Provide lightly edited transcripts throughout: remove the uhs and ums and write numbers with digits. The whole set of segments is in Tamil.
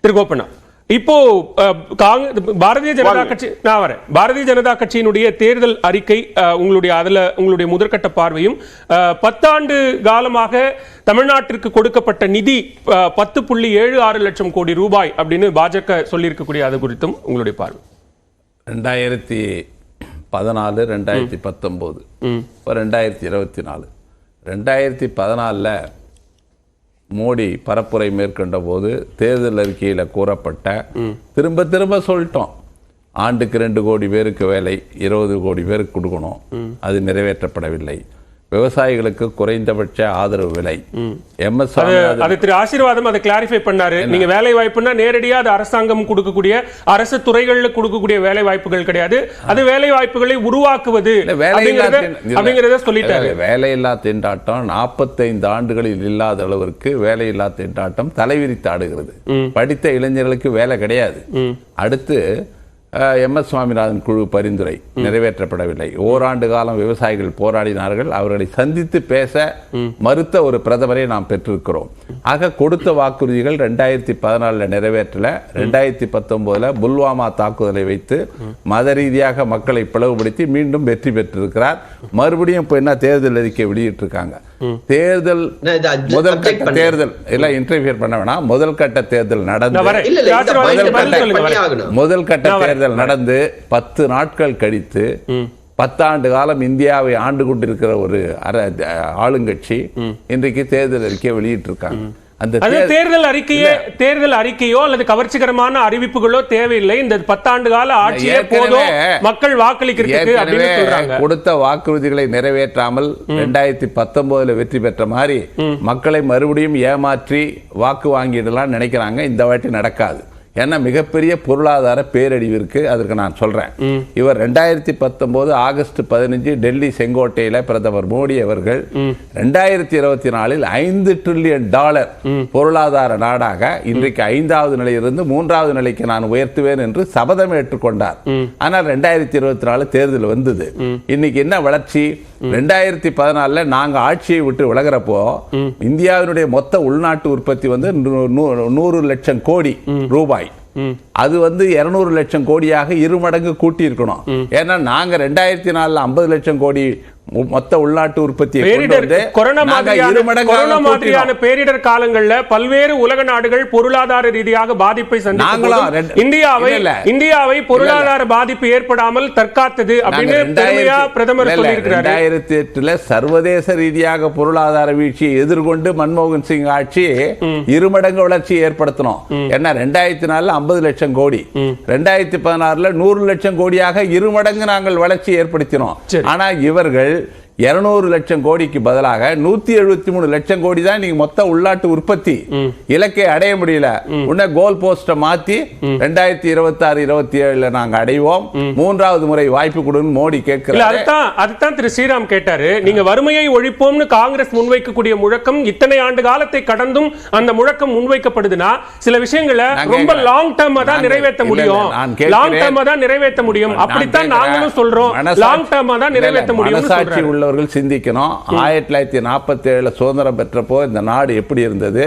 திரு கோபண்ணா, இப்போ பாரதிய ஜனதா கட்சி பாரதிய ஜனதா கட்சியினுடைய தேர்தல் அறிக்கை உங்களுடைய முதற்கட்ட பார்வையும் 10 ஆண்டு காலமாக தமிழ்நாட்டிற்கு கொடுக்கப்பட்ட நிதி 10.76 லட்சம் கோடி ரூபாய் அப்படின்னு பாஜக சொல்லியிருக்கக்கூடிய அது குறித்தும் உங்களுடைய பார்வை. 2014 2019 இப்போ 2024 2014 மோடி பரப்புரை மேற்கொண்ட போது தேர்தல் அறிக்கையில் கூறப்பட்ட திரும்ப திரும்ப சொல்லிட்டோம், ஆண்டுக்கு 2 கோடி பேருக்கு வேலை, 20 கோடி பேருக்கு கொடுக்கணும். அது நிறைவேற்றப்படவில்லை. விவசாயிகளுக்கு குறைந்தபட்ச ஆதரவு விலை திரு ஆசீர்வாதம் அதை கிளாரிஃபை பண்ணாரு. நீங்க வேலை வாய்ப்புனா நேரடியா அது அரசாங்கம் கொடுக்கக்கூடிய அரசு துறைகளில் கொடுக்கக்கூடிய வேலை வாய்ப்புகள் கிடையாது, அது வேலை வாய்ப்புகளை உருவாக்குவது அப்படிங்கறத சொல்லிட்டாரு. வேலையில்லா திண்டாட்டம் 45 ஆண்டுகளில் இல்லாத அளவிற்கு வேலையில்லா திண்டாட்டம் தலைவிரித்து ஆடுகிறது. படித்த இளைஞர்களுக்கு வேலை கிடையாது. அடுத்து MS சுவாமிநாதன் குழு பரிந்துரை நிறைவேற்றப்படவில்லை. ஓராண்டு காலம் விவசாயிகள் போராடினார்கள். அவர்களை சந்தித்து பேச மறுத்த ஒரு பிரதமரை நாம் பெற்றிருக்கிறோம். ஆக கொடுத்த வாக்குறுதிகள் 2014 நிறைவேற்றல. 2019 புல்வாமா தாக்குதலை வைத்து மத ரீதியாக மக்களை பிளவுபடுத்தி மீண்டும் வெற்றி பெற்றிருக்கிறார். மறுபடியும் இப்ப என்ன தேர்தல் அறிக்கை வெளியிட்டிருக்காங்க. தேர்தல் முதல் கட்ட தேர்தல் எல்லாம் இன்டர்ஃபியர் பண்ண வேணாம். முதல் கட்ட தேர்தல் நடந்து 10 நாட்கள் கழித்து 10 ஆண்டு காலம் இந்தியாவை ஆண்டு கொண்டிருக்கிற ஒரு ஆளுங்கட்சி இன்றைக்கு தேர்தல் அறிக்கை வெளியிட்டிருக்காங்க. தேர்தல் அறிக்கையோ அல்லது கவர்ச்சிகரமான அறிவிப்புகளோ தேவையில்லை. இந்த 10 ஆண்டு கால ஆட்சியே போதும் மக்கள் வாக்களிக்கிறதுக்கு. கொடுத்த வாக்குறுதிகளை நிறைவேற்றாமல் 2019 வெற்றி பெற்ற மாதிரி மக்களை மறுபடியும் ஏமாற்றி வாக்கு வாங்கிடலாம் நினைக்கிறாங்க. இந்த வாட்டி நடக்காது. ஏன்னா மிகப்பெரிய பொருளாதார பேரழிவு இருக்கு. அதற்கு நான் சொல்றேன். இவர் 2019 ஆகஸ்ட் 15 டெல்லி செங்கோட்டையில பிரதமர் மோடி அவர்கள் 2024 $5 டிரில்லியன் பொருளாதார நாடாக இன்றைக்கு 5வது நிலையிலிருந்து 3வது நிலைக்கு நான் உயர்த்துவேன் என்று சபதம் ஏற்றுக்கொண்டார். ஆனால் 2024 தேர்தல் வந்தது. இன்னைக்கு என்ன வளர்ச்சி? 2014 நாங்க ஆட்சியை விட்டு விலகிறப்போ இந்தியாவினுடைய மொத்த உள்நாட்டு உற்பத்தி 100 லட்சம் கோடி ரூபாய். அது 200 லட்சம் கோடியாக 2 மடங்கு கூட்டி இருக்கணும். ஏன்னா நாங்க 2004 50 லட்சம் கோடி மொத்த உள்நாட்டு உற்பத்தி பேரிடர் காலங்கள்ல பல்வேறு உலக நாடுகள் பொருளாதார ரீதியாக பாதிப்பை சந்திக்கும். இந்தியாவை பொருளாதார பாதிப்பு ஏற்படாமல் தற்காத்தது அப்படின்னு பிரதமர் சொல்லியிருக்கிறார். 2008 சர்வதேச ரீதியாக பொருளாதார வீழ்ச்சியை எதிர்கொண்டு மன்மோகன் சிங் ஆட்சி 2 மடங்கு வளர்ச்சியை ஏற்படுத்தணும். ஏன்னா 2004 50 லட்சம் கோடி, 2016 100 லட்சம் கோடியாக 2 மடங்கு நாங்கள் வளர்ச்சி ஏற்படுத்தினோம். ஆனா இவர்கள் 200 லட்சம் கோடிக்கு பதிலாக 173 லட்சம் கோடி தான் நீங்க மொத்த உள்நாட்டு உற்பத்தி இலக்கை அடைய முடியல. உன்ன கோல் போஸ்ட மாத்தி 2026-27 நாங்க அடைவோம், 3வது முறை வாய்ப்பு கொடுன்னு மோடி கேட்கிறாரு. அதுதான் திரு ஸ்ரீராம் கேட்டாரு. நீங்க வறுமையை ஒழிப்போம்னு காங்கிரஸ் முன்வைக்கக்கூடிய முழக்கம் இத்தனை ஆண்டு காலத்தை கடந்தும் அந்த முழக்கம் முன்வைக்கப்படுதுன்னா சில விஷயங்களை ரொம்ப லாங் டர்மா தான் நிறைவேற்ற முடியும். லாங் டர்மா தான் நிறைவேற்ற முடியும். அப்படித்தான் நாங்களும் சொல்றோம். லாங் டர்மா தான் நிறைவேற்ற முடியும். சிந்திக்கணும். 1947 சுதந்திரம் பெற்றப்போ இந்த நாடு எப்படி இருந்தது?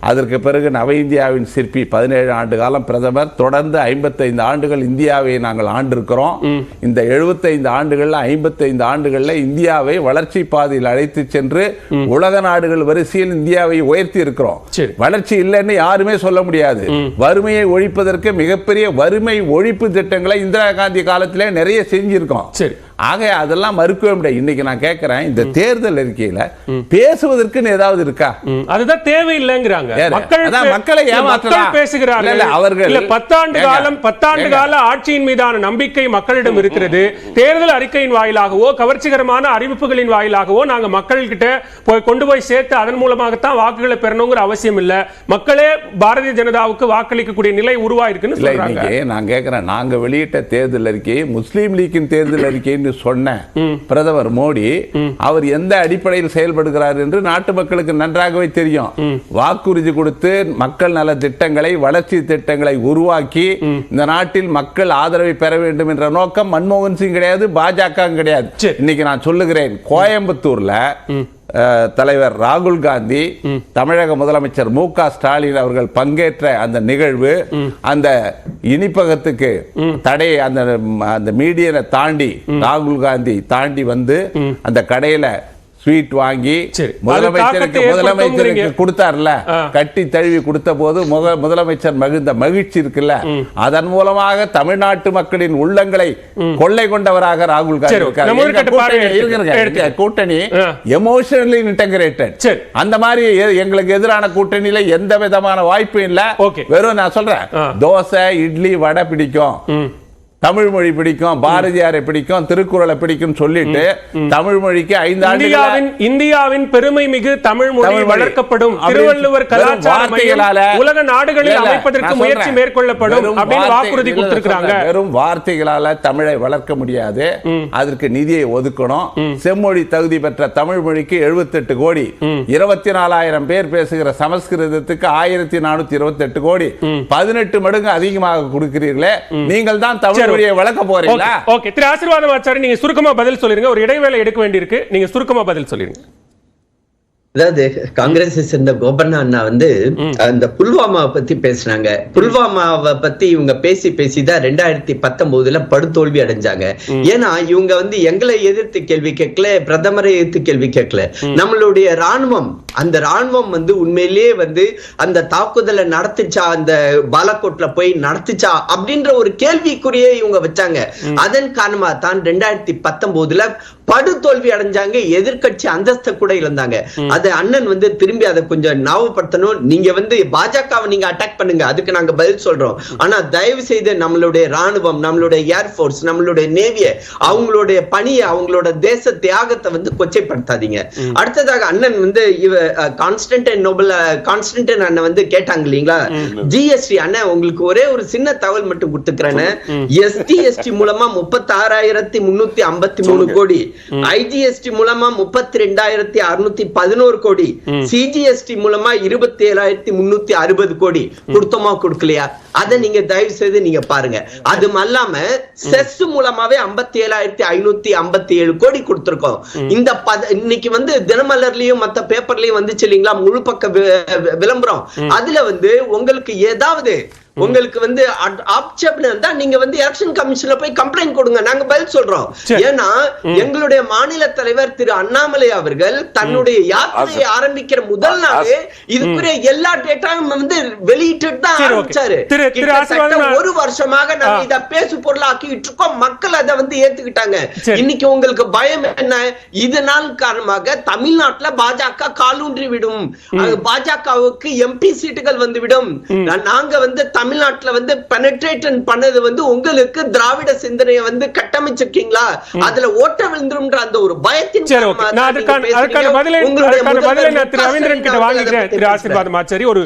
அதற்கு பிறகு நவ இந்தியாவின் சிற்பி 17 ஆண்டு காலம் பிரதமர், தொடர்ந்து 55 ஆண்டுகள் இந்தியாவை நாங்கள் ஆண்டிருக்கிறோம். இந்த 75 ஆண்டுகள்ல 55 ஆண்டுகள்ல இந்தியாவை வளர்ச்சி பாதையில் அழைத்து சென்று உலக நாடுகள் வரிசையில் இந்தியாவை உயர்த்தி இருக்கிறோம். வளர்ச்சி இல்லைன்னு யாருமே சொல்ல முடியாது. வறுமையை ஒழிப்பதற்கு மிகப்பெரிய வறுமை ஒழிப்பு திட்டங்களை இந்திரா காந்தி காலத்திலே நிறைய செஞ்சிருக்கோம். ஆக அதெல்லாம் மறுக்கவே முடியாது. இன்னைக்கு நான் கேட்கிறேன், இந்த தேர்தல் அறிக்கையில பேசுவதற்கு ஏதாவது இருக்கா? அதுதான் தேவையில்லைங்கிறாங்க. மக்களை ஏமாற்றலாம் பேசுகிறார்கள். அவர்கள் 10 ஆண்டு கால ஆட்சியின் மீதான நம்பிக்கை மக்களிடம் இருக்கிறது. தேர்தல் அறிக்கையின் வாயிலாகவோ கவர்ச்சிகரமான அறிவிப்புகளின் வாயிலாகவோ நாங்க மக்கள்கிட்ட கொண்டு போய் சேர்த்து அதன் மூலமாகத்தான் வாக்குகளை பெறணுங்கிற அவசியம் இல்ல. மக்களே பாரதிய ஜனதாவுக்கு வாக்களிக்கக்கூடிய நிலை உருவாயிருக்குன்னு சொல்றாங்க. நான் கேட்கிறேன், நாங்க வெளியிட்ட தேர்தல் அறிக்கையை முஸ்லீம் லீக்கின் தேர்தல் அறிக்கை சொன்ன பிரதமர் மோடி அவர் எந்த அடிப்படையில் செயல்படுகிறார் என்று நாட்டு மக்களுக்கு நன்றாகவே தெரியும். வாக்குறுதி கொடுத்து மக்கள் நல திட்டங்களை, வளர்ச்சி திட்டங்களை உருவாக்கி இந்த நாட்டில் மக்கள் ஆதரவை பெற வேண்டும் என்ற நோக்கம் மன்மோகன் சிங் கிடையாது, பாஜக கிடையாது. இன்னைக்கு நான் சொல்லுகிறேன், கோயம்புத்தூர்ல தலைவர் ராகுல் காந்தி, தமிழக முதலமைச்சர் மு.க. ஸ்டாலின் அவர்கள் பங்கேற்ற அந்த நிகழ்வு, அந்த இனிப்பகத்துக்கு தடை, அந்த மீடியனை தாண்டி ராகுல் காந்தி தாண்டி வந்து அந்த கடையில ஸ்வீட் வாங்கி முதலமைச்சருக்கு கொடுத்தார்ல, கட்டி தழுவி கொடுத்த போது முதலமைச்சர் மகிழ்ந்த மகிழ்ச்சி இருக்குல்ல, அதன் மூலமாக தமிழ்நாட்டு மக்களின் உள்ளங்களை கொள்ளை கொண்டவராக ராகுல் காந்தி இருக்கார். கூட்டணி எமோஷனலி இன்டகிரேட்டட். அந்த மாதிரி எங்களுக்கு எதிரான கூட்டணியில எந்த விதமான வாய்ப்பும் இல்ல. வெறும் நான் சொல்றேன், தோசை இட்லி வடை பிடிக்கும், தமிழ் மொழி பிடிக்கும், பாரதியாரை பிடிக்கும், திருக்குறளை பிடிக்கும் சொல்லிட்டு தமிழ் மொழிக்கு 5 ஆண்டுகள் இந்தியாவின் பெருமை மிகு தமிழ் மொழி வளர்க்கப்படும், திருவள்ளுவர் கலாச்சார உலக நாடுகளில் அமைப்பதற்கு முயற்சி மேற்கொள்ளப்படும் அப்படின்னு வாக்குறுதி கொடுத்திருக்காங்க. வெறும் வார்த்தைகளால தமிழை வளர்க்க முடியாது, அதற்கு நிதியை ஒதுக்கணும். செம்மொழி தகுதி பெற்ற தமிழ் மொழிக்கு 78 கோடி, 24,000 பேர் பேசுகிற சமஸ்கிருதத்துக்கு 1428 கோடி, 18 மடங்கு அதிகமாக கொடுக்கிறீர்களே, நீங்கள் தான் தமிழ் வளர்க்க போறீங்களா? ஓகே, திரு ஆசீர்வாதம் ஆச்சாரி, நீங்க சுருக்கமா பதில் சொல்லிருங்க. ஒரு இடைவேளை எடுக்க வேண்டியிருக்கு, நீங்க சுருக்கமா பதில் சொல்லிருங்க. அதாவது காங்கிரஸை சேர்ந்த கோபண்ணா அண்ணா வந்து அந்த புல்வாமாவை பத்தி பேசினாங்க. புல்வாமாவை பத்தி இவங்க பேசிதான் 2019 படுதோல்வி அடைஞ்சாங்க. ஏன்னா இவங்க வந்து எங்களை எதிர்த்து கேள்வி கேட்கல, பிரதமரை எதிர்த்து கேள்வி கேட்கல. நம்மளுடைய ராணுவம், அந்த ராணுவம் வந்து உண்மையிலேயே வந்து அந்த தாக்குதலை நடத்துச்சா, அந்த பாலக்கோட்ல போய் நடத்துச்சா அப்படின்ற ஒரு கேள்விக்குறியே இவங்க வச்சாங்க. அதன் காரணமா தான் 2019 படுதோல்வி அடைஞ்சாங்க, எதிர்கட்சி அந்தஸ்தை கூட இழந்தாங்க. அதை அண்ணன் வந்து திரும்பி அதை கொஞ்சம் ஞாபகப்படுத்தணும். நீங்க வந்து பாஜகவை நீங்க அட்டாக் பண்ணுங்க, அதுக்கு நாங்க பதில் சொல்றோம். ஆனா தயவு செய்து நம்மளுடைய ராணுவம், நம்மளுடைய ஏர்போர்ஸ், நம்மளுடைய நேவிய, அவங்களுடைய பணியை, அவங்களோட தேச தியாகத்தை வந்து கொச்சைப்படுத்தாதீங்க. அடுத்ததாக அண்ணன் வந்து கான்ஸ்டன்டைன் அண்ணன் வந்து கேட்டாங்க இல்லீங்களா, ஜிஎஸ்டி. அண்ணன் உங்களுக்கு ஒரே ஒரு சின்ன தகவல் மட்டும் கொடுத்துக்கிறேன். எஸ்டி மூலமா 36,353 கோடி, ஐஜிஎஸ்டி மூலமா 32,611 கோடி, சிஜிஎஸ்டி மூலமா 27,360 கோடி கொடுத்தோமா கொடுக்கலையா? அதை நீங்க தயவு செய்து நீங்க பாருங்க. அது அல்லாம செஸ் மூலமாவே 57,557 கோடி கொடுத்திருக்கோம். இந்த இன்னைக்கு வந்து தினமலர்லயும் மத்த பேப்பர்லயும் வந்துச்சு இல்லீங்களா முழு பக்க விளம்பரம். அதுல வந்து உங்களுக்கு ஏதாவது உங்களுக்கு வந்து ஆட்சேபனை இருந்தா நீங்க வந்து எலெக்ஷன் கமிஷன்ல போய் கம்ப்ளைண்ட் கொடுங்க, நாங்க பதில் சொல்றோம். ஏன்னா எங்களுடைய மாநில தலைவர் திரு அண்ணாமலை அவர்கள் தன்னுடைய யாத்திரையை ஆரம்பிக்கிற முதல் நாளே இதுக்குரிய எல்லா டேட்டாவும் வந்து வெளியிட்டு தான் ஆரம்பிச்சாரு. ஒரு வருஷமாக நாங்க இத பேசு பொருளாக்கிட்டு இருக்கோம், மக்கள் அதை வந்து ஏத்துக்கிட்டாங்க. இன்னைக்கு உங்களுக்கு பயம் என்ன? இதனால் காரணமாக தமிழ்நாட்டுல பாஜக காலூன்றி விடும், பாஜகவுக்கு எம்பி சீட்டுகள் வந்து விடும். நாங்க வந்து தமிழ்நாட்டுல வந்து பெனட்ரேட் பண்ணது வந்து உங்களுக்கு திராவிட சிந்தனையை வந்து கட்டமைச்சிருக்கீங்களா, அதுல ஓட்ட விழுந்துரும்ன்ற அந்த ஒரு பயத்தின் திரு ஆசீர்வாதம் ஆச்சாரி ஒரு